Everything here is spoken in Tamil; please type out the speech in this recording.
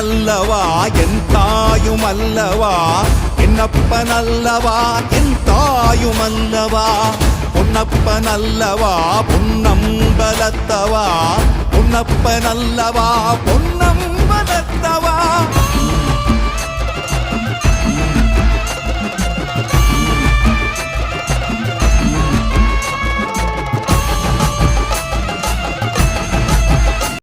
அல்லவா என் தாயும் அல்லவா, என்னப்பன் அல்லவா என் தாயும் அல்லவா, பொன்னப்பன் அல்லவா பொன்னம்பலத்தவா, பொன்னப்பன் அல்லவா பொன்னம்